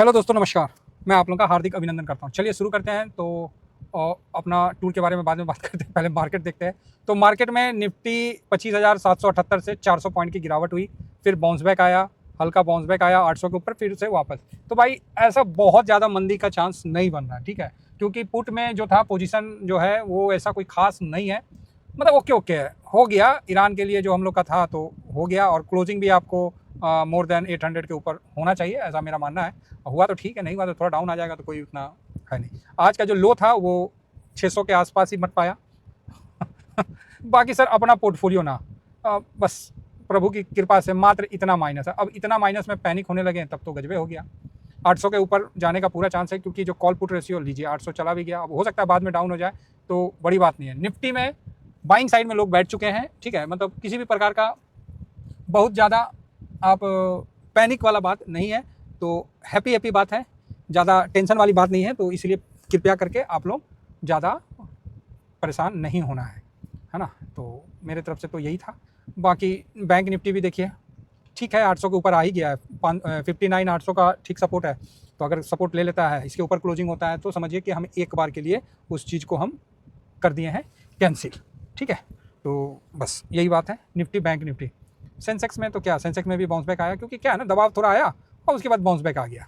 Hello दोस्तों, नमस्कार। मैं आप लोगों का हार्दिक अभिनंदन करता हूँ। चलिए शुरू करते हैं। तो अपना टूर के बारे में बाद में बात करते हैं, पहले मार्केट देखते हैं। तो मार्केट में निफ्टी 25,778 से 400 पॉइंट की गिरावट हुई, फिर बाउंस बैक आया, हल्का बाउंस बैक आया 800 के ऊपर, फिर से वापस। तो भाई ऐसा बहुत ज़्यादा मंदी का चांस नहीं बन रहा है, ठीक है, क्योंकि पुट में जो था पोजीशन जो है वो ऐसा कोई खास नहीं है, मतलब ओके है, हो गया ईरान के लिए जो हम लोग का था तो हो गया, और क्लोजिंग भी आपको मोर देन 800 के ऊपर होना चाहिए, ऐसा मेरा मानना है। हुआ तो ठीक है, नहीं हुआ तो थोड़ा डाउन आ जाएगा, तो कोई उतना है नहीं। आज का जो लो था वो 600 के आसपास ही मत पाया। बाकी सर अपना पोर्टफोलियो ना, बस प्रभु की कृपा से मात्र इतना माइनस है। अब इतना माइनस में पैनिक होने लगे तब तो गजबे हो गया। 800 के ऊपर जाने का पूरा चांस है, क्योंकि जो कॉल पुट रेशियो लीजिए 800 चला भी गया, अब हो सकता है बाद में डाउन हो जाए, तो बड़ी बात नहीं है। निफ्टी में बाइंग साइड में लोग बैठ चुके हैं, ठीक है, मतलब किसी भी प्रकार का बहुत ज़्यादा आप पैनिक वाला बात नहीं है, तो हैप्पी बात है, ज़्यादा टेंशन वाली बात नहीं है। तो इसलिए कृपया करके आप लोग ज़्यादा परेशान नहीं होना है ना। तो मेरे तरफ से तो यही था। बाकी बैंक निफ्टी भी देखिए ठीक है, 800 के ऊपर आ ही गया है, 59 800 का ठीक सपोर्ट है। तो अगर सपोर्ट ले लेता है, इसके ऊपर क्लोजिंग होता है, तो समझिए कि हम एक बार के लिए उस चीज़ को हम कर दिए हैं कैंसिल, ठीक है। तो बस यही बात है निफ्टी बैंक निफ्टी। सेंसेक्स में तो क्या, सेंसेक्स में भी बाउंस बैक आया, क्योंकि क्या है ना, दबाव थोड़ा आया और उसके बाद बाउंस बैक आ गया।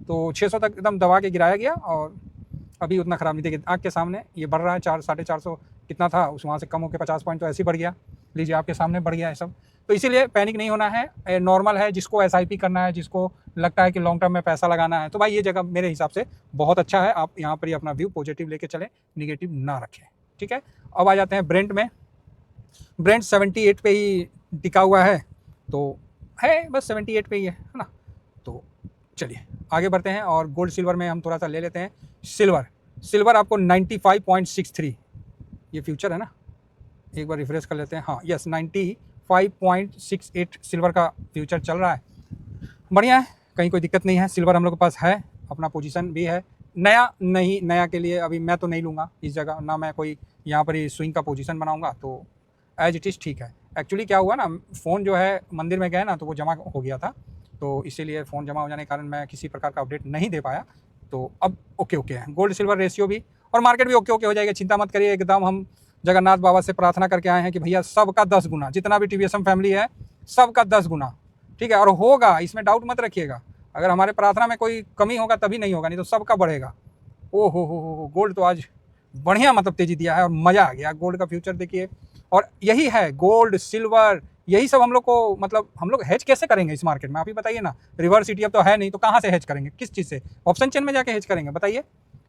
तो 600 तक एकदम दबा के गिराया गया, और अभी उतना ख़राब नहीं। देखिए आँख के सामने ये बढ़ रहा है, 400-450 कितना था, उस वहाँ से कम होकर 50 पॉइंट तो ऐसे ही बढ़ गया। लीजिए आपके सामने बढ़ गया है सब। तो इसीलिए पैनिक नहीं होना है, नॉर्मल है। जिसको SIP करना है, जिसको लगता है कि लॉन्ग टर्म में पैसा लगाना है, तो भाई ये जगह मेरे हिसाब से बहुत अच्छा है। आप यहाँ पर ही अपना व्यू पॉजिटिव लेके चलें, निगेटिव ना रखें, ठीक है। अब आ जाते हैं ब्रेंट में। ब्रेंट 78 पे ही टिका हुआ है, तो है बस 78 पे ही है ना। तो चलिए आगे बढ़ते हैं, और गोल्ड सिल्वर में हम थोड़ा सा ले लेते हैं। सिल्वर आपको 95.63, ये फ्यूचर है ना, एक बार रिफ्रेश कर लेते हैं। हाँ यस, 95.68 सिल्वर का फ्यूचर चल रहा है, बढ़िया है, कहीं कोई दिक्कत नहीं है। सिल्वर हम लोग के पास है, अपना पोजीशन भी है। नया के लिए अभी मैं तो नहीं लूँगा इस जगह, ना मैं कोई यहाँ पर ही स्विंग का पोजीशन बनाऊँगा, तो एज इट इज़ ठीक है। एक्चुअली क्या हुआ ना, फ़ोन जो है मंदिर में गए ना, तो वो जमा हो गया था, तो इसीलिए फ़ोन जमा हो जाने के कारण मैं किसी प्रकार का अपडेट नहीं दे पाया। तो अब ओके है, गोल्ड सिल्वर रेशियो भी और मार्केट भी ओके हो जाएगा, चिंता मत करिए एकदम। हम जगन्नाथ बाबा से प्रार्थना करके आए हैं कि भैया सबका 10 गुना, जितना भी TVSM फैमिली है सबका 10 गुना, ठीक है, और होगा, इसमें डाउट मत रखिएगा। अगर हमारे प्रार्थना में कोई कमी होगा तभी नहीं होगा, नहीं तो सबका बढ़ेगा। ओ हो, गोल्ड तो आज बढ़िया मतलब तेज़ी दिया है, और मज़ा आ गया। गोल्ड का फ्यूचर देखिए, और यही है गोल्ड सिल्वर, यही सब हम लोग को, मतलब हम लोग हेज कैसे करेंगे इस मार्केट में, आप ही बताइए ना। रिवर्स ETF तो है नहीं, तो कहाँ से हेज करेंगे, किस चीज़ से, ऑप्शन चेन में जाके हेज करेंगे, बताइए।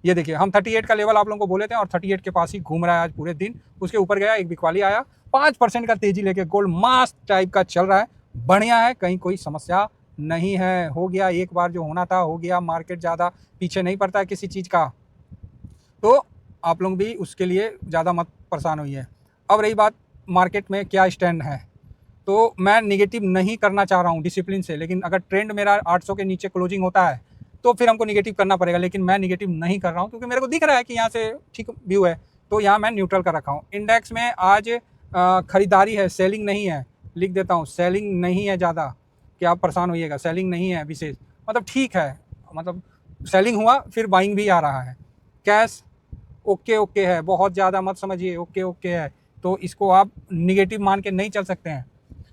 ये देखिए हम 38 का लेवल आप लोगों को बोले थे, और 38 के पास ही घूम रहा है आज पूरे दिन। उसके ऊपर गया, एक बिकवाली आया, 5% का तेजी लेके गोल्ड मास टाइप का चल रहा है, बढ़िया है, कहीं कोई समस्या नहीं है। हो गया एक बार जो होना था हो गया, मार्केट ज़्यादा पीछे नहीं पड़ता है किसी चीज़ का, तो आप लोग भी उसके लिए ज़्यादा मत परेशान होइए। अब रही बात मार्केट में क्या स्टैंड है, तो मैं निगेटिव नहीं करना चाह रहा हूँ डिसिप्लिन से, लेकिन अगर ट्रेंड मेरा 800 के नीचे क्लोजिंग होता है तो फिर हमको निगेटिव करना पड़ेगा, लेकिन मैं निगेटिव नहीं कर रहा हूँ, क्योंकि मेरे को दिख रहा है कि यहाँ से ठीक व्यू है, तो यहाँ मैं न्यूट्रल कर रखा हूँ। इंडेक्स में आज खरीदारी है, सेलिंग नहीं है, लिख देता हूँ, सेलिंग नहीं है ज़्यादा, कि आप परेशान होइएगा, सेलिंग नहीं है विशेष, मतलब ठीक है, मतलब सेलिंग हुआ फिर बाइंग भी आ रहा है। कैश ओके है, बहुत ज़्यादा मत समझिए, ओके है, तो इसको आप निगेटिव मान के नहीं चल सकते हैं।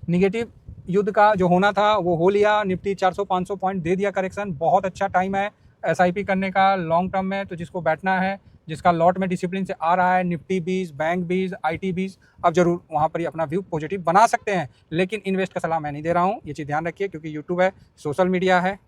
निगेटिव युद्ध का जो होना था वो हो लिया, निफ्टी 400-500 पॉइंट दे दिया करेक्शन, बहुत अच्छा टाइम है SIP करने का लॉन्ग टर्म में। तो जिसको बैठना है, जिसका लॉट में डिसिप्लिन से आ रहा है, निफ्टी 20, बैंक 20, IT 20, अब जरूर वहाँ पर ही अपना व्यू पॉजिटिव बना सकते हैं, लेकिन इन्वेस्ट का सलाह मैं नहीं दे रहा हूँ, ये चीज़ ध्यान रखिए, क्योंकि यूट्यूब है, सोशल मीडिया है,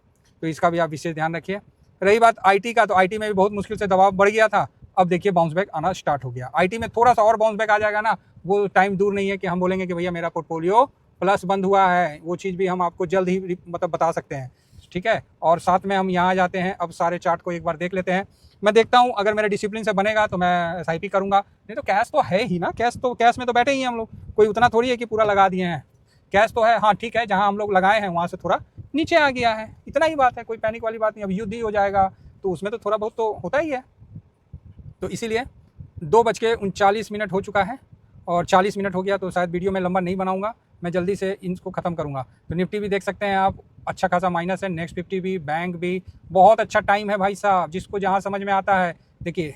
तो इसका भी आप विशेष ध्यान रखिए। रही बात IT का, तो IT में भी बहुत मुश्किल से दबाव बढ़ गया था, अब देखिए बाउंस बैक आना स्टार्ट हो गया। IT में थोड़ा सा और बाउंस बैक आ जाएगा ना, वो टाइम दूर नहीं है कि हम बोलेंगे कि भैया मेरा पोर्टफोलियो प्लस बंद हुआ है, वो चीज़ भी हम आपको जल्द ही मतलब बता सकते हैं, ठीक है। और साथ में हम यहाँ जाते हैं, अब सारे चार्ट को एक बार देख लेते हैं। मैं देखता हूँ अगर मेरा डिसिप्लिन से बनेगा तो मैं SIP करूँगा, नहीं तो कैश तो है ही ना, कैश में तो बैठे ही हैं हम लोग, कोई उतना थोड़ी है कि पूरा लगा दिए हैं, कैश तो है। हाँ ठीक है, जहाँ हम लोग लगाए हैं वहाँ से थोड़ा नीचे आ गया है, इतना ही बात है, कोई पैनिक वाली बात नहीं। अब युद्ध ही हो जाएगा तो उसमें तो थोड़ा बहुत तो होता ही है। तो इसीलिए 2:39 हो चुका है, और 40 मिनट हो गया, तो शायद वीडियो में लंबा नहीं बनाऊंगा, मैं जल्दी से इनको ख़त्म करूंगा। तो निफ्टी भी देख सकते हैं आप, अच्छा खासा माइनस है। नेक्स्ट 50 भी, बैंक भी, बहुत अच्छा टाइम है भाई साहब, जिसको जहाँ समझ में आता है। देखिए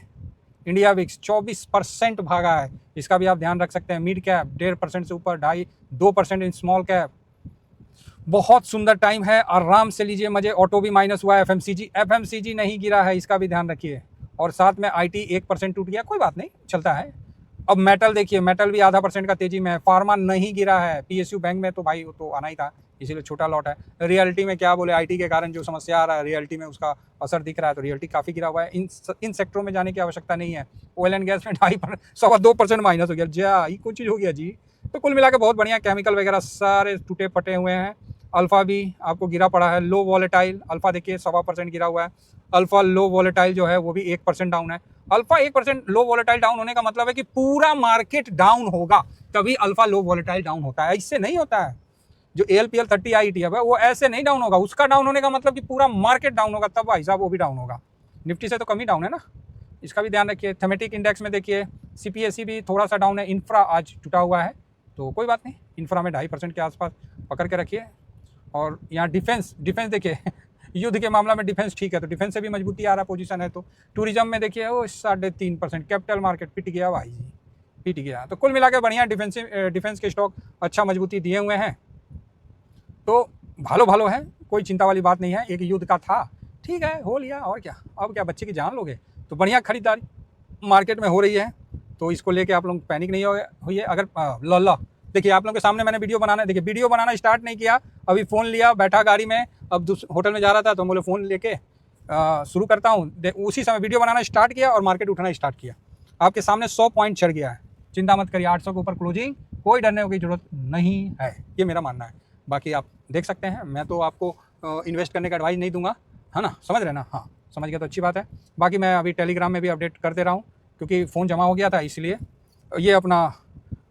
इंडिया विक्स 24% भागा है, इसका भी आप ध्यान रख सकते हैं। मिड कैप 1.5% से ऊपर, 2% इन स्मॉल कैप। बहुत सुंदर टाइम है, आराम से लीजिए मजे। ऑटो भी माइनस हुआ है, एफएमसीजी नहीं गिरा है, इसका भी ध्यान रखिए। और साथ में आईटी 1% टूट गया, कोई बात नहीं, चलता है। अब मेटल देखिए, मेटल भी 0.5% का तेजी में है। फार्मा नहीं गिरा है। पीएसयू बैंक में तो भाई वो तो आना ही था, इसीलिए छोटा लॉट है। रियल्टी में क्या बोले, आईटी के कारण जो समस्या आ रहा है, रियल्टी में उसका असर दिख रहा है, तो रियल्टी काफ़ी गिरा हुआ है। इन सेक्टरों में जाने की आवश्यकता नहीं है। ऑयल एंड गैस में 2.5% माइनस हो गया, जा ये कोई चीज़ हो गया जी। तो कुल मिला के बहुत बढ़िया। केमिकल वगैरह सारे टूटे पटे हुए हैं। अल्फा भी आपको गिरा पड़ा है, लो वॉलेटाइल। अल्फा देखिए 1.25% गिरा हुआ है। अल्फा लो वॉलेटाइल जो है वो भी 1% डाउन है। अल्फा 1% लो वॉलेटाइल डाउन होने का मतलब है कि पूरा मार्केट डाउन होगा तभी अल्फा लो वॉलेटाइल डाउन होता है, इससे नहीं होता है। जो ALPL 30 आई ETF है वो ऐसे नहीं डाउन होगा, उसका डाउन होने का मतलब कि पूरा मार्केट डाउन होगा, तब भाई साहब वो भी डाउन होगा। निफ्टी से तो कम ही डाउन है ना, इसका भी ध्यान रखिए। थेमेटिक इंडेक्स में देखिए CPSE भी थोड़ा सा डाउन है। इंफ्रा आज टूटा हुआ है, तो कोई बात नहीं, इंफ्रा में 2.5% के आसपास पकड़ के रखिए। और यहाँ डिफेंस देखिए युद्ध के मामला में डिफेंस ठीक है, तो डिफेंस से भी मजबूती आ रहा पोजीशन है। तो टूरिज्म में देखिए वो 3.5%। कैपिटल मार्केट पिट गया भाई जी, पिट गया। तो कुल मिला के बढ़िया डिफेंस के स्टॉक अच्छा मजबूती दिए हुए हैं। तो भालो है, कोई चिंता वाली बात नहीं है। एक युद्ध का था, ठीक है, हो लिया, और क्या, अब क्या बच्चे की जान लोगे। तो बढ़िया खरीदारी मार्केट में हो रही है, तो इसको लेके आप लोग पैनिक नहीं हुई है। अगर ला देखिए आप लोगों के सामने मैंने वीडियो बनाना, देखिए वीडियो बनाना स्टार्ट नहीं किया, अभी फ़ोन लिया, बैठा गाड़ी में, अब होटल में जा रहा था तो बोले फ़ोन लेके शुरू करता हूँ। उसी समय वीडियो बनाना स्टार्ट किया और मार्केट उठना स्टार्ट किया। आपके सामने 100 पॉइंट चढ़ गया है। चिंता मत करिए, 800 के ऊपर क्लोजिंग, कोई डरने की जरूरत नहीं है, ये मेरा मानना है। बाकी आप देख सकते हैं, मैं तो आपको इन्वेस्ट करने का एडवाइस नहीं दूंगा, है ना, समझ रहे ना। हाँ समझ गया तो अच्छी बात है। बाकी मैं अभी टेलीग्राम में भी अपडेट कर दे रहा हूँ, क्योंकि फ़ोन जमा हो गया था, इसलिए। ये अपना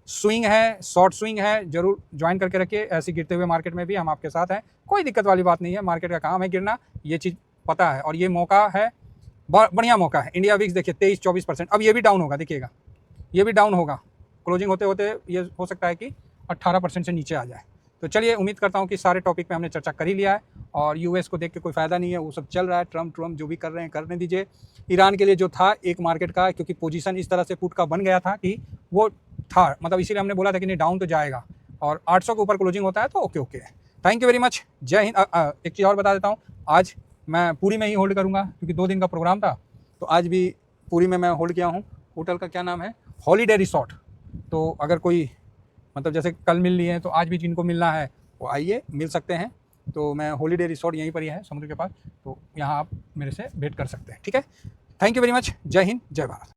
स्विंग है, शॉर्ट स्विंग है, जरूर ज्वाइन करके रखिए। ऐसे गिरते हुए मार्केट में भी हम आपके साथ हैं, कोई दिक्कत वाली बात नहीं है। मार्केट का काम है गिरना, ये चीज़ पता है। और ये मौका है, बढ़िया मौका है। इंडिया विक्स देखिए 23-24%, अब ये भी डाउन होगा, देखिएगा ये भी डाउन होगा। क्लोजिंग होते होते ये हो सकता है कि 18% से नीचे आ जाए। तो चलिए, उम्मीद करता हूँ कि सारे टॉपिक पे हमने चर्चा कर ही लिया है। और यूएस को देख के कोई फ़ायदा नहीं है, वो सब चल रहा है। ट्रम्प जो भी कर रहे हैं करने दीजिए। ईरान के लिए जो था एक मार्केट का, क्योंकि पोजीशन इस तरह से पुट का बन गया था कि वो था, मतलब इसीलिए हमने बोला था कि नहीं डाउन तो जाएगा, और 800 के ऊपर क्लोजिंग होता है तो okay. Thank you very much, जय हिंद। एक चीज़ और बता देता हूँ, आज मैं पूरी में ही होल्ड करूँगा, क्योंकि 2 दिन का प्रोग्राम था, तो आज भी पूरी में मैं होल्ड किया हूँ। होटल का क्या नाम है, हॉलीडे रिसोर्ट। तो अगर कोई मतलब जैसे कल मिल लिए हैं, तो आज भी जिनको मिलना है वो आइए, मिल सकते हैं। तो मैं हॉलीडे रिसोर्ट यहीं पर ही है, समुद्र के पास, तो यहाँ आप मेरे से भेंट कर सकते हैं, ठीक है। थैंक यू वेरी मच, जय हिंद, जय भारत।